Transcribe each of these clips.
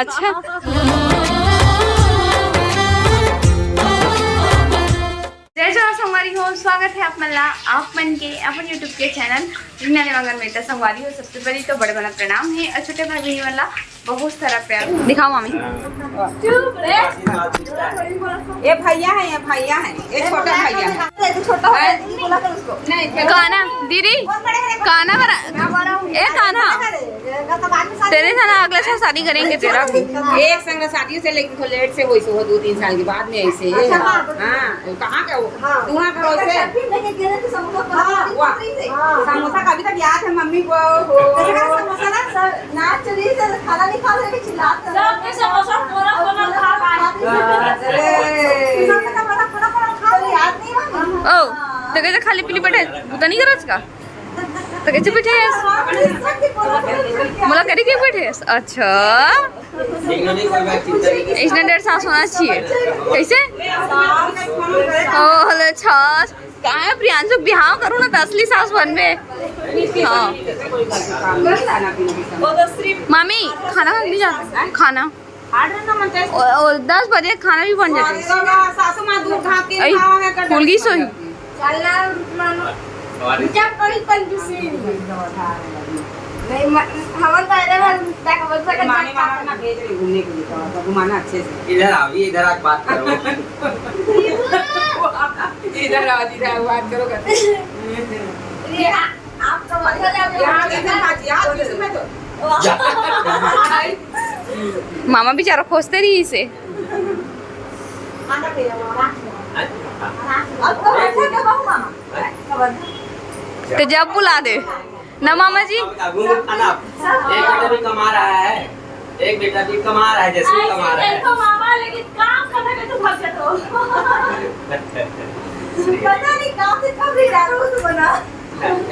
अच्छा जय जवाहर संगवारी हो, स्वागत है आप मला आप मन के अपन यूट्यूब के चैनल मगन में संगवारी हो। सबसे पहले तो बड़े बड़ा प्रणाम है और छोटे भाई बहन वाला बहुत सारा प्यार। दिखाओ मामी। ये भैया है, ये भैया है, ये छोटा भैया है, छोटा है नहीं काना दीदी काना बना ए काना तेरे साथ अगले साल शादी करेंगे तेरा भी। एक संग शादी से, लेकिन थोड़ा लेट से हुई सो 2-3 साल के बाद में ऐसे। हाँ कहाँ का तुम्हारा घर वैसे समोसा कभी तक याद है मम्मी को। ओ तो कैसे खाली पीली बैठे उतना नहीं करज का तो कैसे बैठे मला करी के बैठे। अच्छा इसने 1.5 साल होना चाहिए कैसे। ओ हेलो छास कहाँ है प्रियांशु बिहाव करूँ ना तो असली सास बन में। हाँ मामी खाना खा नहीं जाता खाना 10 बजे खाना भी बन जाता है। फूल गई सोई घुमाना अच्छे से। इधर आओ, इधर आके बात करो। इधर आओ, इधर बात करो मामा बेचारा खोजते रही इसे। तो जब बुला दे ना मामा जी। एक बेटा भी कमा रहा है, एक बेटा भी कमा रहा है, जैसे कमा रहा है। मामा लेकिन काम करने में तो भगत हो। पता नहीं काम से कब रिटायर हो तो बना।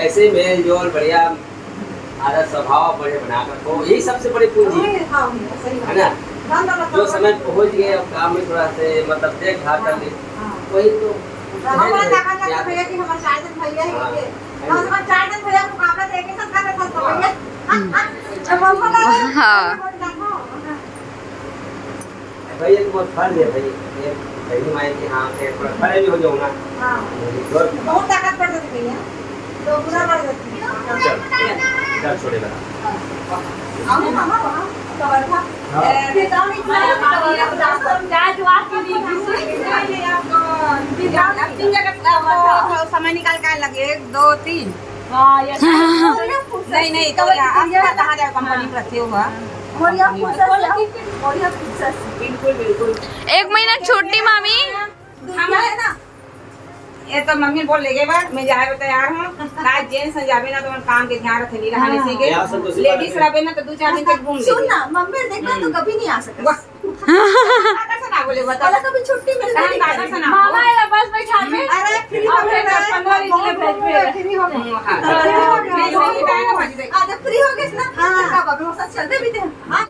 ऐसे मेल जोल बढ़िया आदत स्वभाव बढ़िया बना कर रखो, यही सबसे बड़ी पूंजी है ना। जो समय पहुंच गए अब काम में थोड़ा से मतलब देखभाल कर ले वही तो। हाँ भैया तो बहुत फर्ज है भाई, भाई माए की हाँ से थोड़ा खड़े भी हो जाओ ना। बहुत ताकत पड़ जाती भैया तो पूरा बढ़ जाती है। चल छोड़े बना आओ मामा वहां कवर था समय निकाल कर लगे 1 2 3 नहीं तो कहाँ जाए कंपनी पर रखे हुआ। बिल्कुल बिल्कुल 1 महीना छोटी मामी। है ना। ये तो मम्मी बोल ले गए बार मैं जाए तैयार हूँ। आज जेंट्स जाबे ना तो काम के ध्यान रखे नहीं रहने से के लेडीज रहे ना तो 2-4 दिन तक घूम ले। सुन ना मम्मी देखना तो कभी नहीं आ सकता। दादा से ना बोले बता कभी छुट्टी मिल हम दादा से ना मामा ये बस बैठा में अरे फ्री हो गए 15 दिन के भेज फ्री हो गए। आज फ्री हो गए ना हां कब हम साथ चलते भी थे। हां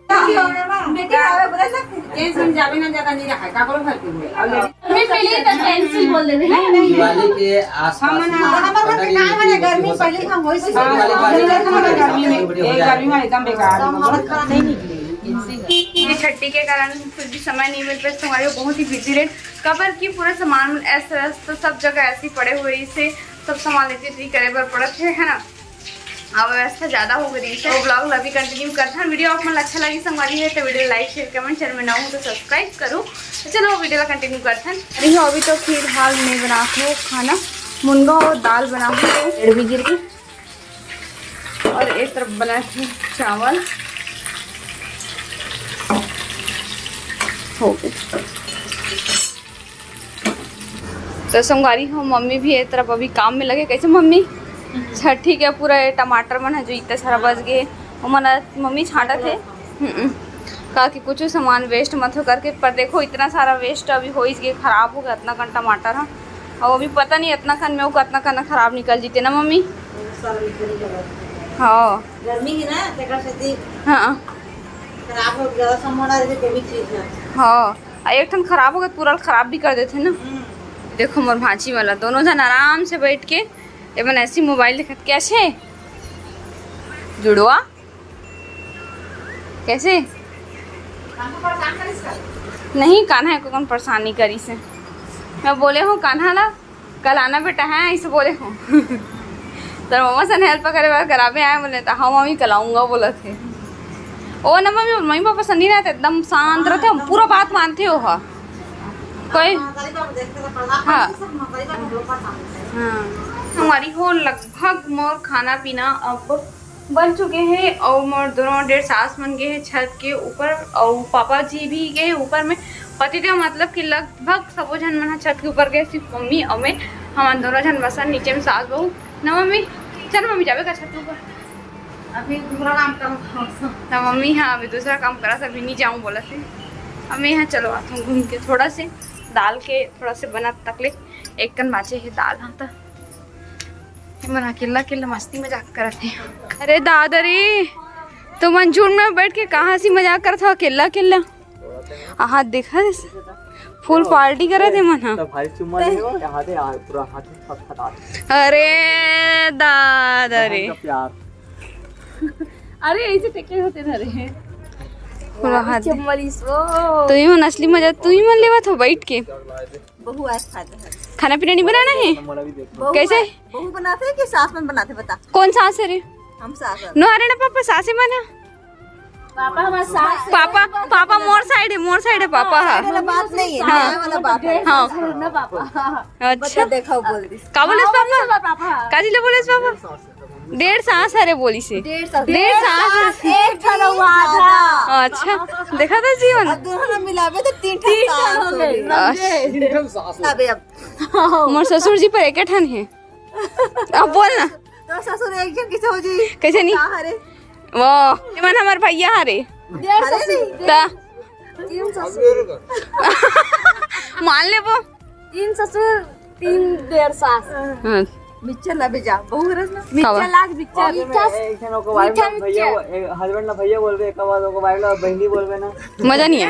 बेटी आवे बोले सकते जेंट्स जाबे ना ज्यादा नहीं रखा का करो घर के हुए और मैं पहले तो कैंसिल बोल दे नहीं दिवाली के आसपास हमारे काम है गर्मी पहले हम होई से गर्मी में एकदम बेकार नहीं निकली। ये छुट्टी के कारण फिर भी समय नहीं मिल पाए। तुम्हारे बहुत ही बिजी रहे कबर की पूरा सामान ऐसा तो सब जगह ऐसी पड़े हुए इसे सब सामान लेते थे करे बर पड़त है ना। अब व्यवस्था ज़्यादा हो गई है। तो ब्लॉग अभी कंटिन्यू करते हैं। वीडियो आप मन अच्छा लगी संगवारी है तो video like share comment channel में ना हो तो सब्सक्राइब करो। तो चलो वीडियो कंटिन्यू करते हैं। अरे अभी तो फिलहाल नहीं बना हो खाना मुनगा और दाल बना हो 1.5 गिर की और एक तरफ बना थे चावल हो गए। तो संगवारी हो मम्मी भी एक तरफ अभी काम में लगे। कैसे मम्मी छठ ठीक है पूरा टमाटर मन है जो इतना सारा बच गए मन मम्मी छाटा थे कहा कि कुछ सामान वेस्ट मत हो करके पर देखो इतना सारा वेस्ट अभी हो गया खराब हो गया इतना कन टमाटर है और अभी पता नहीं इतना कन में वो कितना कन खराब निकल जीते ना मम्मी। हाँ गर्मी है ना तेरा से हाँ खराब हो गया सामान आ रही चीज है। हाँ एक ठन खराब हो गया पूरा खराब भी कर देते ना। देखो मोर भांची वाला दोनों जन आराम से बैठ के एवं ऐसी मोबाइल देखत कैसे जुड़वा कैसे नहीं कान्हा को कौन परेशान नहीं करी से। मैं बोले हूँ कान्हा ला कल आना बेटा है ऐसे बोले हूँ। तो मम्मा से हेल्प करे बार करावे आए बोले तो हाँ मम्मी कल आऊँगा बोला थे। ओ ना मम्मी पापा पसंद नहीं रहते एकदम शांत रहते हम पूरा बात मानते हो। हाँ कोई हाँ हमारी हो लगभग मोर खाना पीना अब बन चुके हैं और मोर दोनों डेढ़ सास बन गए हैं छत के ऊपर और पापा जी भी गए ऊपर में पतिदेव मतलब कि लगभग सबो जन मन छत के ऊपर गए सिर्फ मम्मी और मैं हम दोनों जन बसन नीचे में सास बहू ना मम्मी चल मम्मी जावे का छत के ऊपर अभी दूसरा काम करो ना मम्मी हाँ अभी दूसरा काम करा था अभी नहीं जाऊँ बोला से अब मैं यहाँ चलो आता हूँ घूम के थोड़ा से दाल के थोड़ा से बना तकले एक कन बाचे है दाल हाँ तो मन अकेला अकेला मस्ती मजाक करते हैं। अरे दादा रे तो मंजूर में बैठ के कहाँ सी मजाक करता हो अकेला अकेला हाथ देखा फुल पार्टी करे थे मन। अरे दादा रे अरे ऐसे टेके होते ना रे तो ही मन असली मजा तू ही मन लेवा था बैठ के। बहू आज खाते हैं खाना पीना नहीं बनाना है कैसे बहू बनाते हैं कि सास मन बनाते बता। कौन सास है रे हम सास नो अरे ना पापा सासे बना पापा हमारा सास पापा मोर साइड है पापा हाँ वाला बात नहीं है हाँ वाला बात है हाँ ना पापा अच्छा देखो बोल दी का बोले पापा काजी ले बोले पापा डेढ़ सास अरे बोली से डेढ़ सास एक ठरवा था। अच्छा देखा था जीवन अब दोनों ना मिलावे तो तीन हो गए अबे अब मोर ससुर जी पर एक ठन है अब बोल ना तो ससुर एक जन किसे हो जी कैसे नहीं अरे वो मन हमार भैया हरे ता तीन ससुर मान ले वो तीन ससुर तीन डेढ़ सास मिक्सर ला भेजा बहु रस ना मिक्सर लाग मिक्सर एक जन को वाइफ ना भैया हस्बैंड ना भैया बोलबे एक बार को वाइफ ना बहनी बोलबे ना मजा नहीं है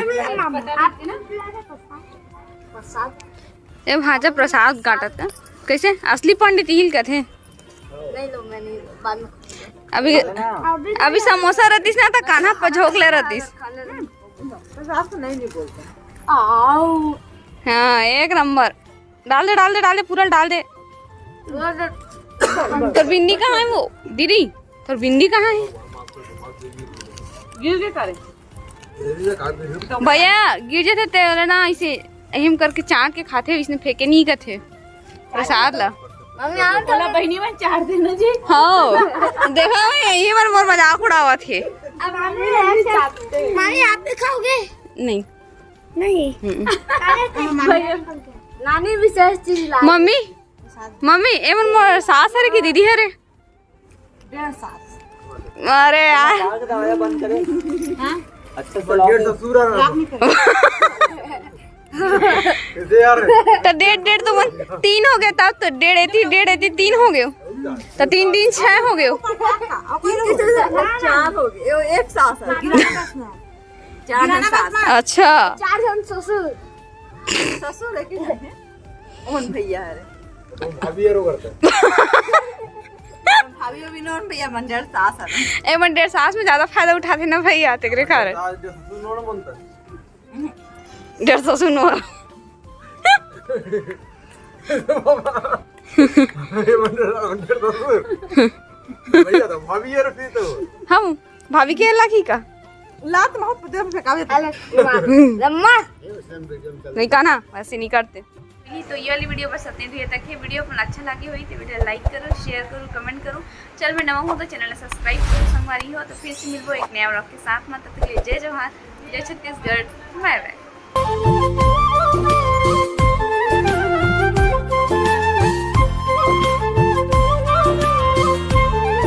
ये भाजा प्रसाद काटत का कैसे असली पंडित हिल का थे नहीं लो मैंने बाद में अभी समोसा रहतीस ना तो कान्हा पर झोंक ले रहतीस प्रसाद तो नहीं बोलता आओ हाँ एक नंबर डाल दे पूरा डाल दे। तोर बिंदी कहाँ है वो दीदी तोर बिंदी कहाँ है गिर के करे भैया गिर जाते तेरे ना ऐसे अहिम करके चाट के खाते इसने फेंके नहीं करते प्रसाद ला मम्मी आप थोड़ा बहनी में चाट देना जी हाँ देखा मैं यही बार मोर मजाक उड़ावा थे अब मम्मी आप भी खाओगे नहीं नानी विशेष चीज ला मम्मी एमन मोर सास है कि दीदी है रे डेढ़ सास अरे यार बंद करे अच्छा डेढ़ ससुर तो डेढ़ तो मन 3 हो गया तब तो डेढ़ एती 3 हो गए तो 3 3 6 हो गए 4 हो गए एक सास है 4 सास अच्छा 4 जन ससुर है कि ओन भैया है भाभी यारो करता भाभी भी नोन भैया मन डेढ़ सास है ए मन डेढ़ सास में ज्यादा फायदा उठाते ना भैया तेरे खा रहे आज जो ससुर नोड़ बनता 150 सुनो ये मंडर ससुर भैया तो भाभी यारो थी तो हम भाभी के लाखी का लात बहुत पुदे में फेंकावे लम्मा नहीं कहना वैसे नहीं करते। तो ये वाली वीडियो बस अपने लिए तक है। वीडियो अपन अच्छा लगी हुई तो वीडियो लाइक करो शेयर करो कमेंट करो। चल मैं नवा हूँ तो चैनल सब्सक्राइब करो संगवारी हो तो फिर से मिलबो एक नया व्लॉग के साथ में। तब तक के लिए जय जवाहर जय छत्तीसगढ़ बाय बाय।